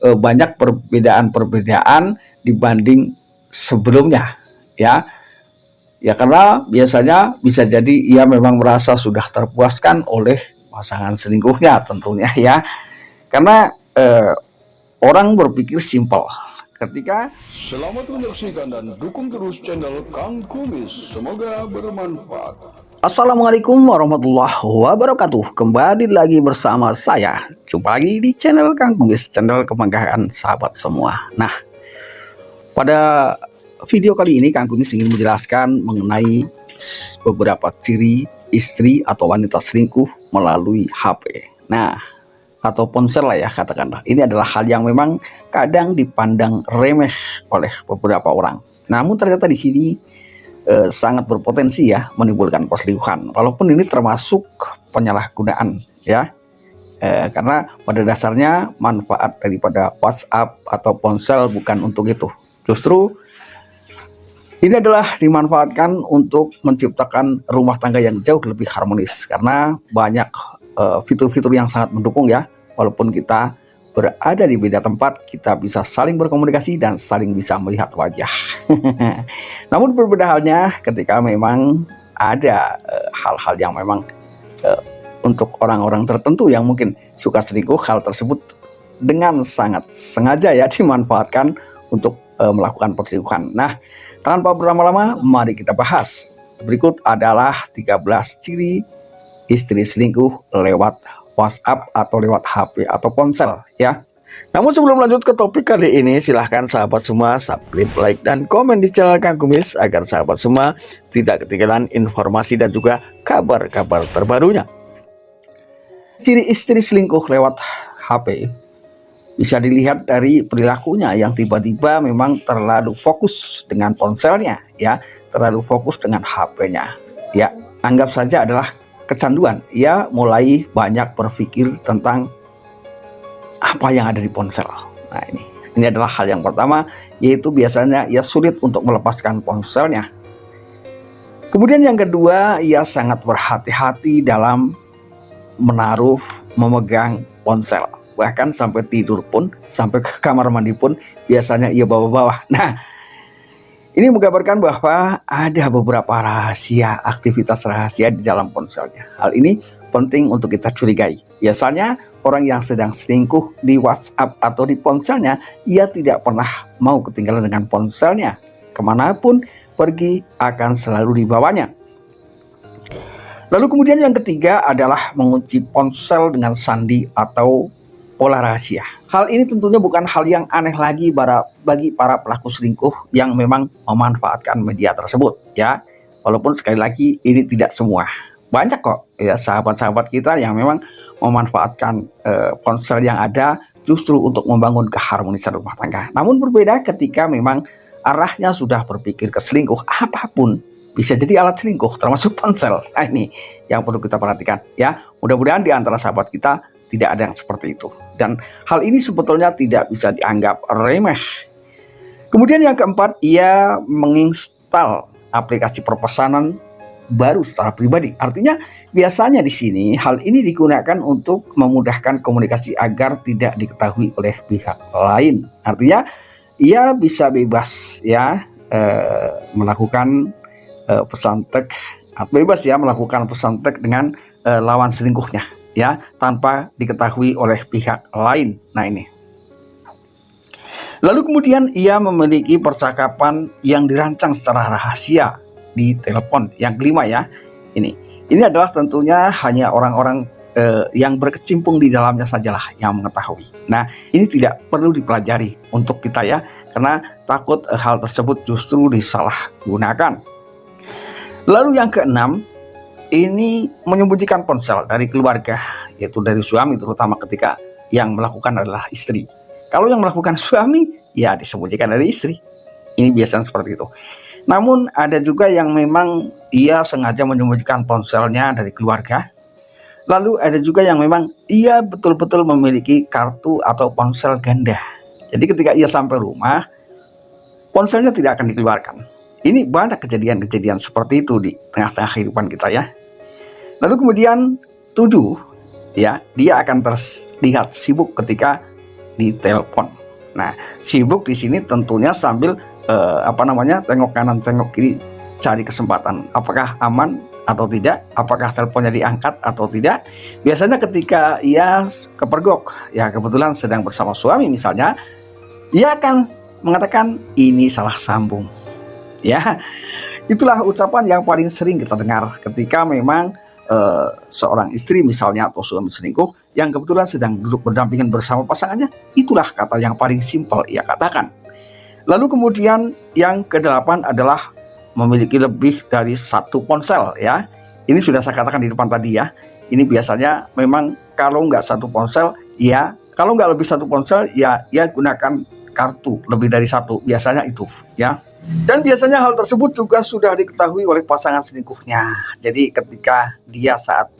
banyak perbedaan-perbedaan dibanding sebelumnya, ya. Ya karena biasanya bisa jadi ia memang merasa sudah terpuaskan oleh pasangan selingkuhnya tentunya ya. Karena orang berpikir simpel. Ketika Selamat menyaksikan dan dukung terus channel Kang Kumis. Semoga bermanfaat. Assalamualaikum warahmatullahi wabarakatuh. Kembali lagi bersama saya. Jumpa lagi di channel Kang Kumis, channel kebanggaan sahabat semua. Nah, pada video kali ini Kang Kumis ingin menjelaskan mengenai beberapa ciri istri atau wanita selingkuh melalui HP. Nah, atau ponsel lah ya katakanlah. Ini adalah hal yang memang kadang dipandang remeh oleh beberapa orang. Namun ternyata di sini sangat berpotensi ya menimbulkan perselingkuhan. Walaupun ini termasuk penyalahgunaan ya. Karena pada dasarnya manfaat daripada WhatsApp atau ponsel bukan untuk itu. Justru ini adalah dimanfaatkan untuk menciptakan rumah tangga yang jauh lebih harmonis karena banyak fitur-fitur yang sangat mendukung ya. Walaupun kita berada di beda tempat, kita bisa saling berkomunikasi dan saling bisa melihat wajah. Namun berbeda halnya ketika memang ada hal-hal yang memang untuk orang-orang tertentu yang mungkin suka selingkuh, hal tersebut dengan sangat sengaja ya dimanfaatkan untuk melakukan perselingkuhan. Nah, tanpa berlama-lama, mari kita bahas. Berikut adalah 13 ciri istri selingkuh lewat WhatsApp atau lewat HP atau ponsel ya. Namun sebelum lanjut ke topik kali ini, silahkan sahabat semua subscribe, like, dan komen di channel Kang Kumis agar sahabat semua tidak ketinggalan informasi dan juga kabar-kabar terbarunya. Ciri istri selingkuh lewat HP bisa dilihat dari perilakunya yang tiba-tiba memang terlalu fokus dengan ponselnya ya, terlalu fokus dengan HP-nya ya. Anggap saja adalah kecanduan. Ia mulai banyak berpikir tentang apa yang ada di ponsel. Nah, ini adalah hal yang pertama, yaitu biasanya ia sulit untuk melepaskan ponselnya. Kemudian yang kedua, ia sangat berhati-hati dalam memegang ponsel. Bahkan sampai tidur pun, sampai ke kamar mandi pun biasanya ia bawa-bawa. Nah, ini menggambarkan bahwa ada beberapa rahasia, aktivitas rahasia di dalam ponselnya. Hal ini penting untuk kita curigai. Biasanya orang yang sedang selingkuh di WhatsApp atau di ponselnya, ia tidak pernah mau ketinggalan dengan ponselnya. Kemanapun pergi akan selalu dibawanya. Lalu kemudian yang ketiga adalah mengunci ponsel dengan sandi atau pola rahasia. Hal ini tentunya bukan hal yang aneh lagi bagi para pelaku selingkuh yang memang memanfaatkan media tersebut ya. Walaupun sekali lagi ini tidak semua. Banyak kok ya sahabat-sahabat kita yang memang memanfaatkan ponsel yang ada justru untuk membangun keharmonisan rumah tangga. Namun berbeda ketika memang arahnya sudah berpikir ke selingkuh, apapun bisa jadi alat selingkuh termasuk ponsel. Nah, ini yang perlu kita perhatikan ya. Mudah-mudahan di antara sahabat kita tidak ada yang seperti itu. Dan hal ini sebetulnya tidak bisa dianggap remeh. Kemudian yang keempat, ia menginstal aplikasi perpesanan baru secara pribadi. Artinya biasanya di sini hal ini digunakan untuk memudahkan komunikasi agar tidak diketahui oleh pihak lain. Artinya ia bisa bebas ya melakukan pesan teks atau bebas ya melakukan pesan teks dengan lawan selingkuhnya ya, tanpa diketahui oleh pihak lain. Nah, ini. Lalu kemudian ia memiliki percakapan yang dirancang secara rahasia di telepon. Yang kelima ya. Ini adalah tentunya hanya orang-orang yang berkecimpung di dalamnya sajalah yang mengetahui. Nah, ini tidak perlu dipelajari untuk kita ya, karena takut hal tersebut justru disalahgunakan. Lalu yang keenam, ini menyembunyikan ponsel dari keluarga, yaitu dari suami, terutama ketika yang melakukan adalah istri. Kalau yang melakukan suami, ya disembunyikan dari istri. Ini biasanya seperti itu. Namun ada juga yang memang ia sengaja menyembunyikan ponselnya dari keluarga. Lalu ada juga yang memang ia betul-betul memiliki kartu atau ponsel ganda. Jadi ketika ia sampai rumah, ponselnya tidak akan dikeluarkan. Ini banyak kejadian-kejadian seperti itu di tengah-tengah kehidupan kita ya. Lalu kemudian 7 ya, dia akan terlihat sibuk ketika di telepon. Nah, sibuk di sini tentunya sambil tengok kanan tengok kiri, cari kesempatan apakah aman atau tidak, apakah teleponnya diangkat atau tidak. Biasanya ketika ia kepergok, ya kebetulan sedang bersama suami misalnya, ia akan mengatakan ini salah sambung. Ya, itulah ucapan yang paling sering kita dengar ketika memang seorang istri misalnya atau suami selingkuh yang kebetulan sedang duduk berdampingan bersama pasangannya. Itulah kata yang paling simpel ia katakan. Lalu kemudian yang ke-8 adalah memiliki lebih dari satu ponsel, ya. Ini sudah saya katakan di depan tadi ya. Ini biasanya memang kalau nggak satu ponsel, ya kalau nggak lebih satu ponsel, ya gunakan kartu lebih dari satu, biasanya itu, ya. Dan biasanya hal tersebut juga sudah diketahui oleh pasangan selingkuhnya. Jadi ketika dia saat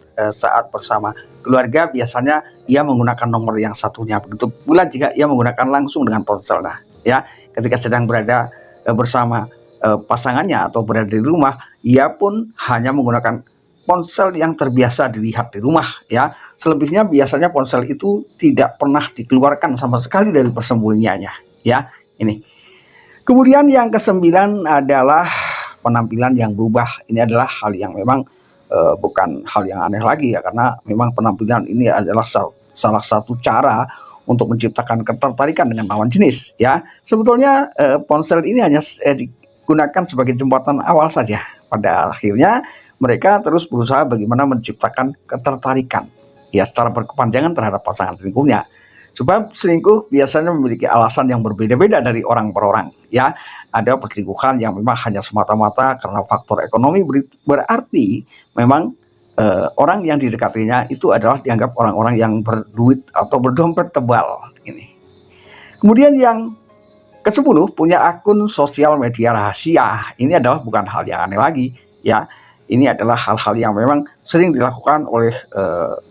bersama keluarga, biasanya ia menggunakan nomor yang satunya. Begitu pula jika ia menggunakan langsung dengan ponsel. Nah, ya, ketika sedang berada bersama pasangannya atau berada di rumah, ia pun hanya menggunakan ponsel yang terbiasa dilihat di rumah, ya. Selebihnya biasanya ponsel itu tidak pernah dikeluarkan sama sekali dari persembunyiannya, ya. Ini. Kemudian yang ke-9 adalah penampilan yang berubah. Ini adalah hal yang memang bukan hal yang aneh lagi ya, karena memang penampilan ini adalah salah satu cara untuk menciptakan ketertarikan dengan lawan jenis, ya. Sebetulnya ponsel ini hanya digunakan sebagai jembatan awal saja. Pada akhirnya mereka terus berusaha bagaimana menciptakan ketertarikan, ya, secara berkepanjangan terhadap pasangan selingkuhnya. Sebab selingkuh biasanya memiliki alasan yang berbeda-beda dari orang per orang, ya. Ada perselingkuhan yang memang hanya semata-mata karena faktor ekonomi, berarti memang orang yang didekatinya itu adalah dianggap orang-orang yang berduit atau berdompet tebal. Ini. Kemudian yang ke-10 punya akun sosial media rahasia. Ini adalah bukan hal yang aneh lagi, ya. Ini adalah hal-hal yang memang sering dilakukan oleh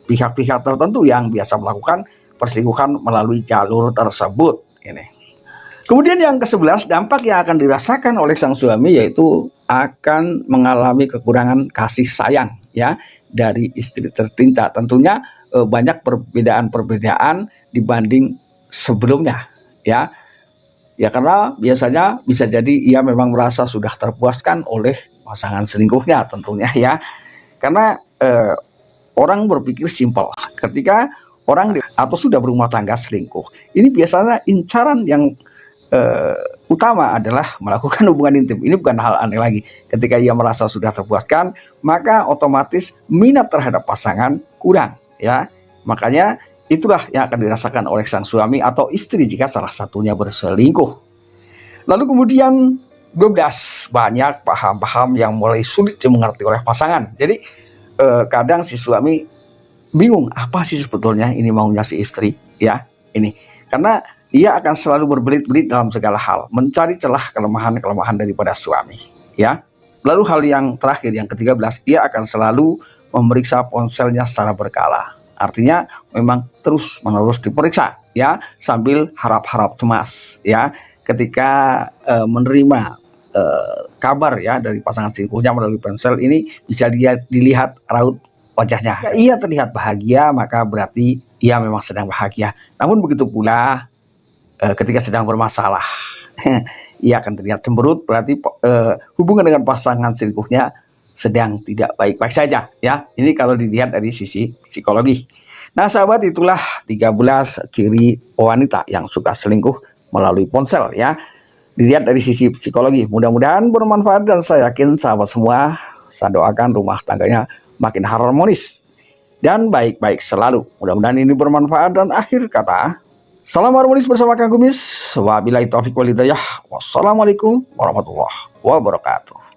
pihak-pihak tertentu yang biasa melakukan perselingkuhan melalui jalur tersebut. Ini. Kemudian yang ke-11, dampak yang akan dirasakan oleh sang suami yaitu akan mengalami kekurangan kasih sayang, ya, dari istri tercinta. Tentunya banyak perbedaan-perbedaan dibanding sebelumnya, ya. Ya, karena biasanya bisa jadi ia memang merasa sudah terpuaskan oleh pasangan selingkuhnya tentunya, ya. Karena orang berpikir simpel. Ketika orang atau sudah berumah tangga selingkuh, ini biasanya incaran yang utama adalah melakukan hubungan intim. Ini bukan hal aneh lagi. Ketika ia merasa sudah terpuaskan, maka otomatis minat terhadap pasangan kurang, ya. Makanya itulah yang akan dirasakan oleh sang suami atau istri jika salah satunya berselingkuh. Lalu kemudian 12, banyak paham-paham yang mulai sulit dimengerti oleh pasangan. Jadi kadang si suami bingung apa sih sebetulnya ini maunya si istri, ya. Ini karena ia akan selalu berbelit-belit dalam segala hal, mencari celah kelemahan-kelemahan daripada suami, ya. Lalu hal yang terakhir, yang ke-13, ia akan selalu memeriksa ponselnya secara berkala. Artinya memang terus-menerus diperiksa, ya, sambil harap-harap cemas, ya, ketika menerima kabar, ya, dari pasangan selingkuhnya melalui ponsel ini bisa dilihat raut wajahnya. Jika ia terlihat bahagia, maka berarti ia memang sedang bahagia. Namun begitu pula ketika sedang bermasalah, ia akan terlihat cemberut, berarti hubungan dengan pasangan selingkuhnya sedang tidak baik-baik saja, ya. Ini kalau dilihat dari sisi psikologi. Nah, sahabat, itulah 13 ciri wanita yang suka selingkuh melalui ponsel, ya. Dilihat dari sisi psikologi. Mudah-mudahan bermanfaat dan saya yakin sahabat semua, saya doakan rumah tangganya makin harmonis dan baik-baik selalu. Mudah-mudahan ini bermanfaat dan akhir kata, salam harmonis bersama Kang Kumis. Wabillahi taufiq wal hidayah. Wassalamualaikum warahmatullahi wabarakatuh.